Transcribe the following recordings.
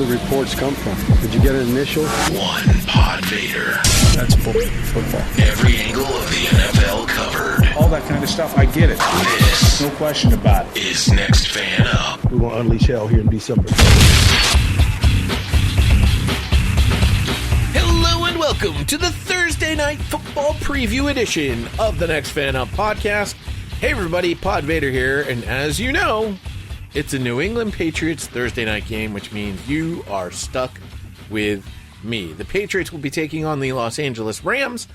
the reports come from? Did you get an initial? One PodVader. That's football. Every angle of the NFL covered. All that kind of stuff, I get it. This, no question about it, is Next Fan Up. We're going to unleash hell here in December. Hello and welcome to the Thursday Night Football Preview edition of the Next Fan Up podcast. Hey everybody, PodVader here, and as you know, it's a New England Patriots Thursday night game, which means you are stuck with me. The Patriots will be taking on the Los Angeles Rams.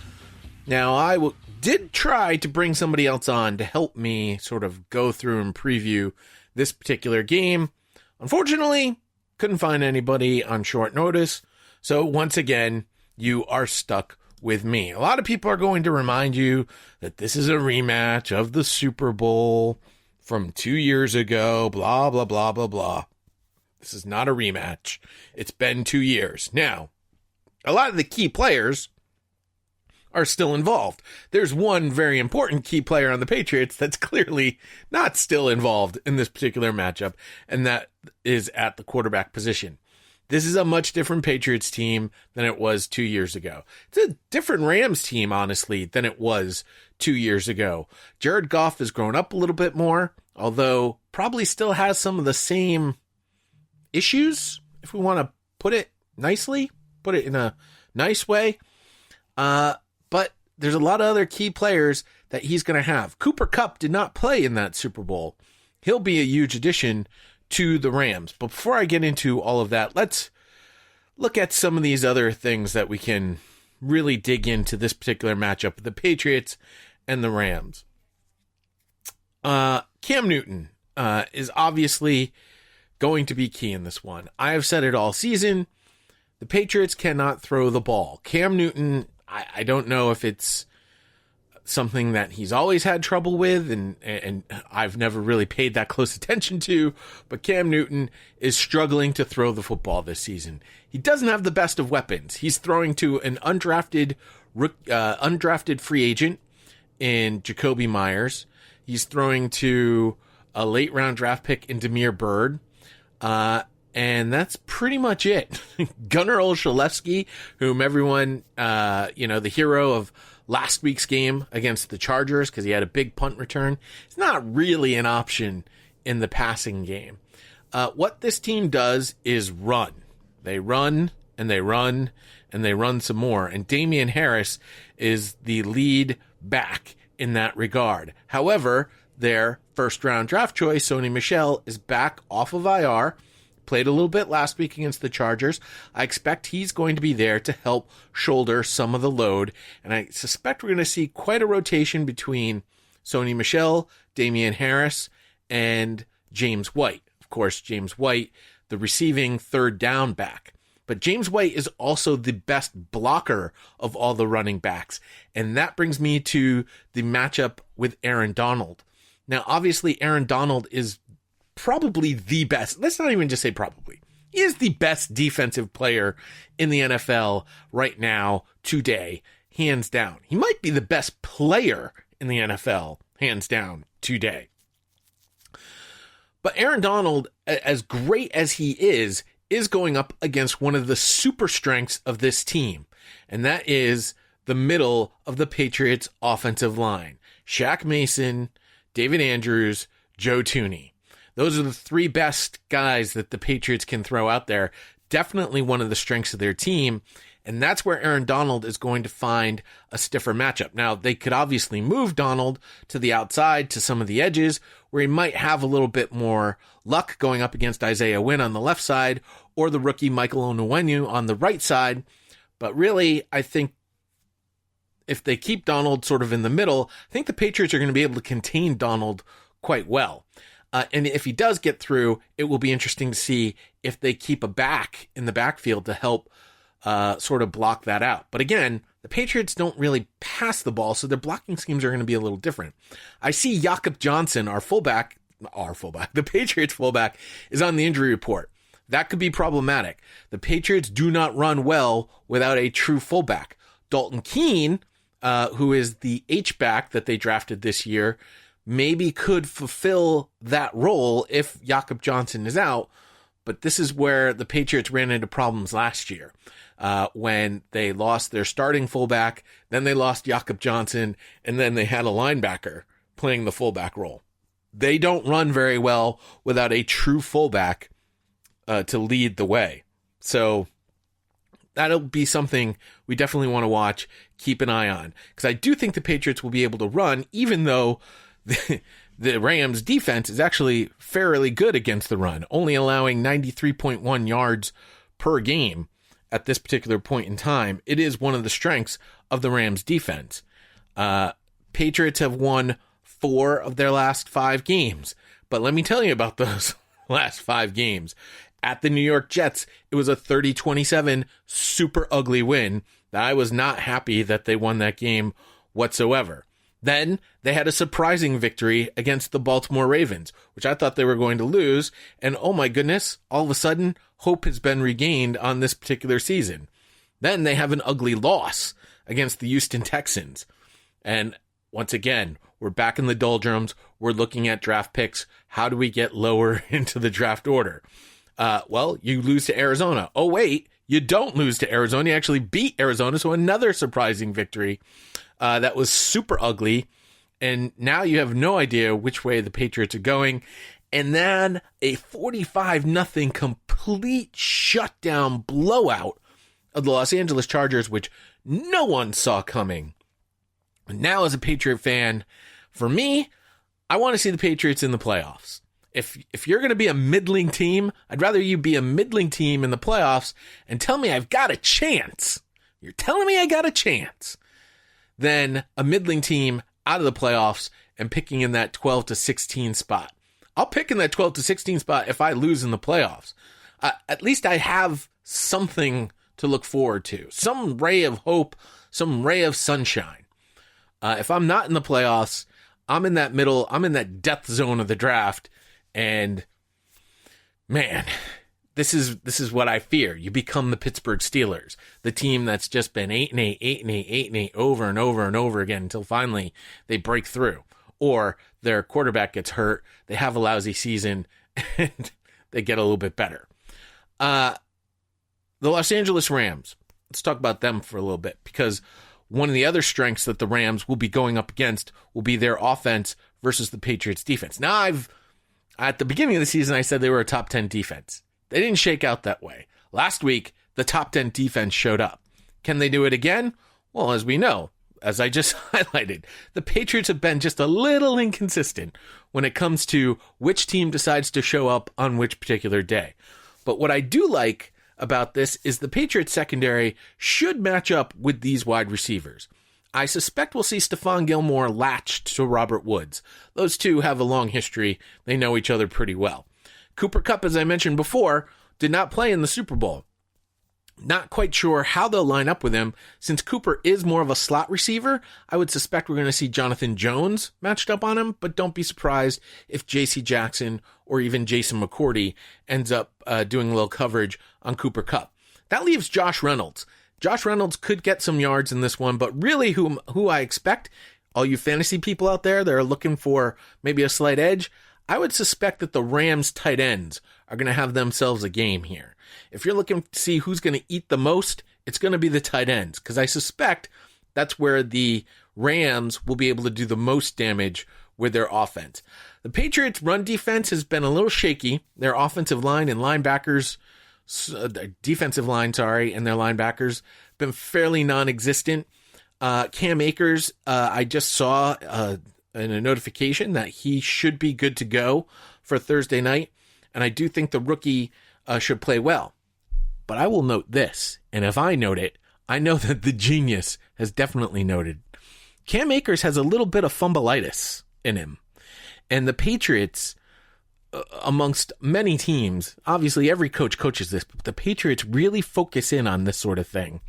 Now, I did try to bring somebody else on to help me sort of go through and preview this particular game. Unfortunately, couldn't find anybody on short notice. So once again, you are stuck with me. A lot of people are going to remind you that this is a rematch of the Super Bowl from 2 years ago, blah, blah, blah, blah, blah. This is not a rematch. It's been 2 years. Now, a lot of the key players are still involved. There's one very important key player on the Patriots that's clearly not still involved in this particular matchup, and that is at the quarterback position. This is a much different Patriots team than it was 2 years ago. It's a different Rams team, honestly, than it was 2 years ago. Jared Goff has grown up a little bit more, although probably still has some of the same issues, if we want to put it nicely, put it in a nice way. But there's a lot of other key players that he's going to have. Cooper Kupp did not play in that Super Bowl. He'll be a huge addition to the Rams. But before I get into all of that, let's look at some of these other things that we can really dig into this particular matchup, the Patriots and the Rams. Cam Newton is obviously going to be key in this one. I have said it all season. The Patriots cannot throw the ball. Cam Newton, I don't know if it's something that he's always had trouble with, and I've never really paid that close attention to, but Cam Newton is struggling to throw the football this season. He doesn't have the best of weapons. He's throwing to an undrafted free agent in Jacoby Myers. He's throwing to a late round draft pick in Damiere Byrd. And that's pretty much it. Gunnar Olszewski, whom everyone, the hero of last week's game against the Chargers because he had a big punt return, it's not really an option in the passing game. What this team does is run. They run, and they run, and they run some more. And Damian Harris is the lead back in that regard. However, their first-round draft choice, Sony Michel, is back off of IR. Played a little bit last week against the Chargers. I expect he's going to be there to help shoulder some of the load. And I suspect we're going to see quite a rotation between Sony Michel, Damian Harris, and James White. Of course, James White, the receiving third down back. But James White is also the best blocker of all the running backs. And that brings me to the matchup with Aaron Donald. Now, obviously, Aaron Donald is probably the best. Let's not even just say probably. He is the best defensive player in the NFL right now, today, hands down. He might be the best player in the NFL, hands down, today. But Aaron Donald, as great as he is going up against one of the super strengths of this team, and that is the middle of the Patriots offensive line. Shaq Mason, David Andrews, Joe Thuney. Those are the three best guys that the Patriots can throw out there. Definitely one of the strengths of their team. And that's where Aaron Donald is going to find a stiffer matchup. Now, they could obviously move Donald to the outside, to some of the edges, where he might have a little bit more luck going up against Isaiah Wynn on the left side, or the rookie Michael Onwenu on the right side. But really, I think if they keep Donald sort of in the middle, I think the Patriots are going to be able to contain Donald quite well. And if he does get through, it will be interesting to see if they keep a back in the backfield to help sort of block that out. But again, the Patriots don't really pass the ball, so their blocking schemes are going to be a little different. I see Jakob Johnson, our fullback, the Patriots fullback, is on the injury report. That could be problematic. The Patriots do not run well without a true fullback. Dalton Keene, who is the H-back that they drafted this year, maybe could fulfill that role if Jakob Johnson is out. but this is where the Patriots ran into problems last year when they lost their starting fullback, then they lost Jakob Johnson, and then they had a linebacker playing the fullback role. They don't run very well without a true fullback to lead the way. So that'll be something we definitely want to watch, keep an eye on. Because I do think the Patriots will be able to run, even though the Rams' defense is actually fairly good against the run, only allowing 93.1 yards per game at this particular point in time. It is one of the strengths of the Rams' defense. Patriots have won 4 of their last 5 games. But let me tell you about those last 5 games. At the New York Jets, it was a 30-27 super ugly win that I was not happy that they won that game whatsoever. Then they had a surprising victory against the Baltimore Ravens, which I thought they were going to lose. And oh my goodness, all of a sudden, hope has been regained on this particular season. Then they have an ugly loss against the Houston Texans. And once again, we're back in the doldrums. We're looking at draft picks. How do we get lower into the draft order? Well, you lose to Arizona. Oh, wait, you don't lose to Arizona. You actually beat Arizona. So another surprising victory that was super ugly. And now you have no idea which way the Patriots are going. And then a 45-0 complete shutdown blowout of the Los Angeles Chargers, which no one saw coming. Now, as a Patriot fan, for me, I want to see the Patriots in the playoffs. If you're going to be a middling team, I'd rather you be a middling team in the playoffs and tell me I've got a chance. You're telling me I got a chance. Than a middling team out of the playoffs and picking in that 12-16 spot. I'll pick in that 12-16 spot if I lose in the playoffs. At least I have something to look forward to. Some ray of hope, some ray of sunshine. If I'm not in the playoffs, I'm in that middle, I'm in that death zone of the draft. And man, this is what I fear. You become the Pittsburgh Steelers, the team that's just been 8-8, 8-8, 8-8 over and over and over again until finally they break through. Or their quarterback gets hurt, they have a lousy season, and they get a little bit better. The Los Angeles Rams, let's talk about them for a little bit, because one of the other strengths that the Rams will be going up against will be their offense versus the Patriots defense. Now, at the beginning of the season, I said they were a top 10 defense. They didn't shake out that way. Last week, the top 10 defense showed up. Can they do it again? Well, as we know, as I just highlighted, the Patriots have been just a little inconsistent when it comes to which team decides to show up on which particular day. But what I do like about this is the Patriots secondary should match up with these wide receivers. I suspect we'll see Stephon Gilmore latched to Robert Woods. Those two have a long history. They know each other pretty well. Cooper Kupp, as I mentioned before, did not play in the Super Bowl. Not quite sure how they'll line up with him. Since Cooper is more of a slot receiver, I would suspect we're going to see Jonathan Jones matched up on him, but don't be surprised if J.C. Jackson or even Jason McCourty ends up doing a little coverage on Cooper Kupp. That leaves Josh Reynolds. Josh Reynolds could get some yards in this one, but really who I expect, all you fantasy people out there that are looking for maybe a slight edge, I would suspect that the Rams tight ends are going to have themselves a game here. If you're looking to see who's going to eat the most, it's going to be the tight ends, because I suspect that's where the Rams will be able to do the most damage with their offense. The Patriots' run defense has been a little shaky. Their offensive line and linebackers, defensive line, and their linebackers been fairly non-existent. Cam Akers, I just saw in a notification that he should be good to go for Thursday night, and I do think the rookie should play well. But I will note this, and if I note it, I know that the genius has definitely noted. Cam Akers has a little bit of fumbleitis in him, and the Patriots, amongst many teams, obviously every coach coaches this, but the Patriots really focus in on this sort of thing.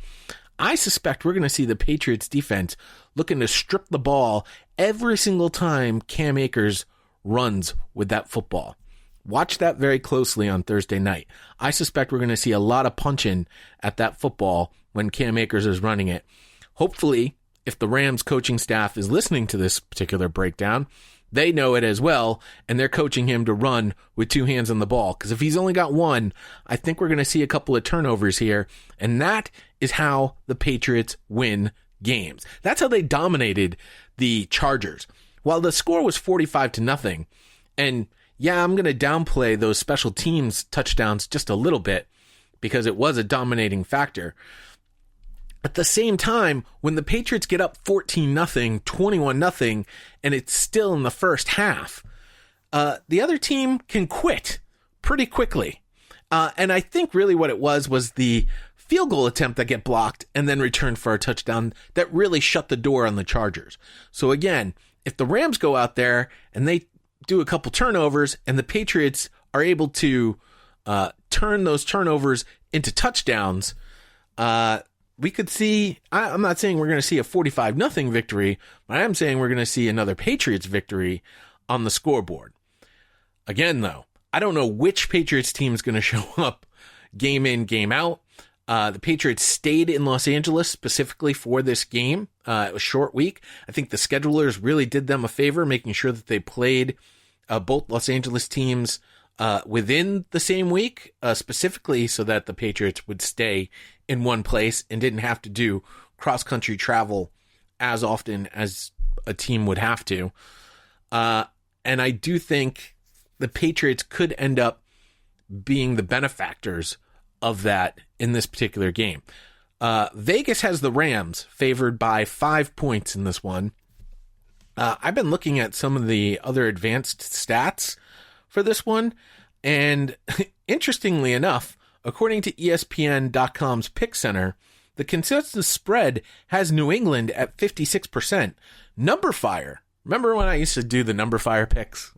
I suspect we're going to see the Patriots defense looking to strip the ball every single time Cam Akers runs with that football. Watch that very closely on Thursday night. I suspect we're going to see a lot of punching at that football when Cam Akers is running it. Hopefully, if the Rams coaching staff is listening to this particular breakdown, They know it as well, and they're coaching him to run with two hands on the ball. Because if he's only got one, I think we're going to see a couple of turnovers here, and that is how the Patriots win games. That's how they dominated the Chargers. While the score was 45-0, and yeah, I'm going to downplay those special teams touchdowns just a little bit because it was a dominating factor. At the same time, when the Patriots get up 14-0, 21-0, and it's still in the first half, the other team can quit pretty quickly. And I think really what it was the field goal attempt that get blocked and then returned for a touchdown that really shut the door on the Chargers. So again, if the Rams go out there and they do a couple turnovers and the Patriots are able to turn those turnovers into touchdowns, we could see, I'm not saying we're going to see a 45-0 victory, but I am saying we're going to see another Patriots victory on the scoreboard. Again, though, I don't know which Patriots team is going to show up game in, game out. The Patriots stayed in Los Angeles specifically for this game. It was a short week. I think the schedulers really did them a favor, making sure that they played both Los Angeles teams within the same week, specifically so that the Patriots would stay in one place and didn't have to do cross-country travel as often as a team would have to. And I do think the Patriots could end up being the benefactors of that in this particular game. Vegas has the Rams favored by 5 points in this one. I've been looking at some of the other advanced stats for this one, and interestingly enough, according to ESPN.com's Pick Center, the consensus spread has New England at 56%. Number Fire, remember when I used to do the Number Fire picks?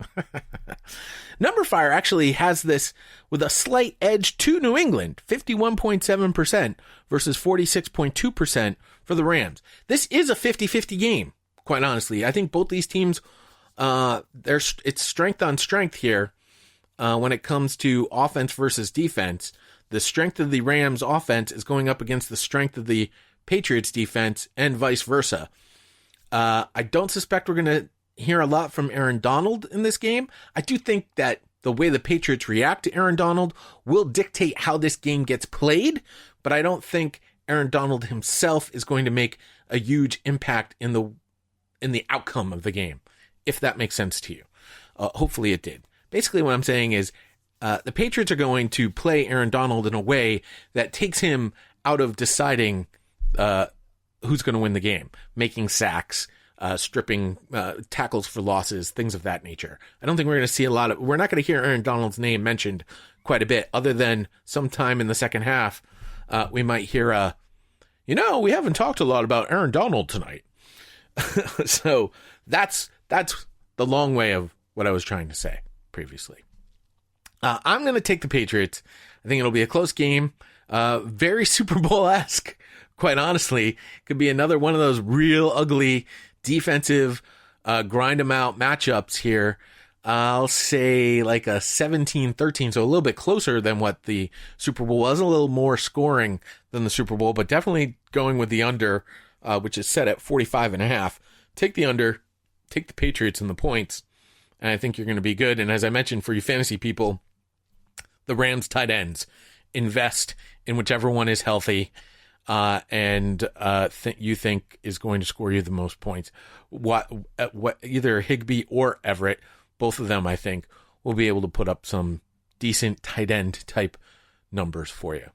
Number Fire actually has this with a slight edge to New England, 51.7% versus 46.2% for the Rams. This is a 50-50 game, quite honestly. I think both these teams, it's strength on strength here when it comes to offense versus defense. The strength of the Rams offense is going up against the strength of the Patriots defense and vice versa. I don't suspect we're going to hear a lot from Aaron Donald in this game. I do think that the way the Patriots react to Aaron Donald will dictate how this game gets played, but I don't think Aaron Donald himself is going to make a huge impact in the outcome of the game, if that makes sense to you. Hopefully it did. Basically what I'm saying is the Patriots are going to play Aaron Donald in a way that takes him out of deciding who's going to win the game, making sacks, stripping tackles for losses, things of that nature. I don't think we're going to see we're not going to hear Aaron Donald's name mentioned quite a bit, other than sometime in the second half, we might hear, we haven't talked a lot about Aaron Donald tonight. So that's the long way of what I was trying to say previously. I'm going to take the Patriots. I think it'll be a close game. Very Super Bowl-esque, quite honestly. Could be another one of those real ugly defensive grind them out matchups here. I'll say like a 17-13, so a little bit closer than what the Super Bowl was. A little more scoring than the Super Bowl, but definitely going with the under, which is set at 45.5. Take the under, take the Patriots and the points, and I think you're going to be good. And as I mentioned, for you fantasy people, the Rams tight ends, invest in whichever one is healthy and you think is going to score you the most points. Either Higbee or Everett, both of them, I think, will be able to put up some decent tight end type numbers for you.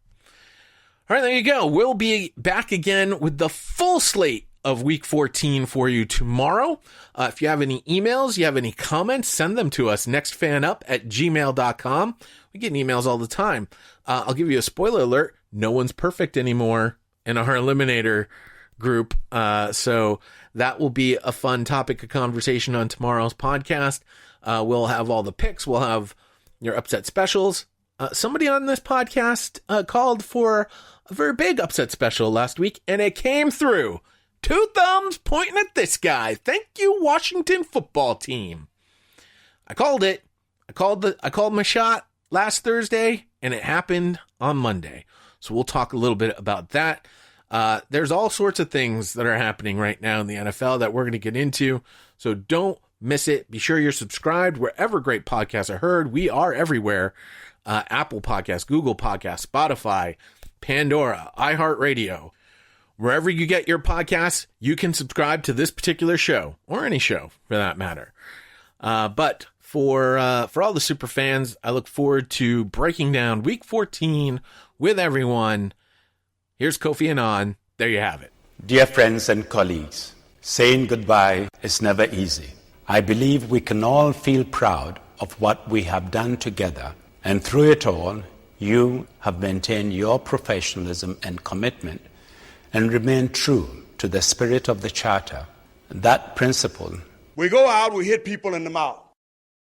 All right, there you go. We'll be back again with the full slate of Week 14 for you tomorrow. If you have any emails, you have any comments, send them to us, nextfanup@gmail.com. We get emails all the time. I'll give you a spoiler alert. No one's perfect anymore in our Eliminator group. So that will be a fun topic of conversation on tomorrow's podcast. We'll have all the picks. We'll have your upset specials. Somebody on this podcast called for a very big upset special last week, and it came through. 2 thumbs pointing at this guy. Thank you, Washington football team. I called it. I called my shot last Thursday, and it happened on Monday. So we'll talk a little bit about that. There's all sorts of things that are happening right now in the NFL that we're going to get into. So don't miss it, be sure you're subscribed wherever great podcasts are heard. We are everywhere. Apple Podcasts, Google Podcasts, Spotify, Pandora, iHeartRadio. Wherever you get your podcasts, you can subscribe to this particular show, or any show for that matter. But for all the super fans, I look forward to breaking down Week 14 with everyone. Here's Kofi Annan. There you have it. Dear friends and colleagues, saying goodbye is never easy. I believe we can all feel proud of what we have done together, and through it all, you have maintained your professionalism and commitment and remained true to the spirit of the Charter. That principle. We go out, we hit people in the mouth.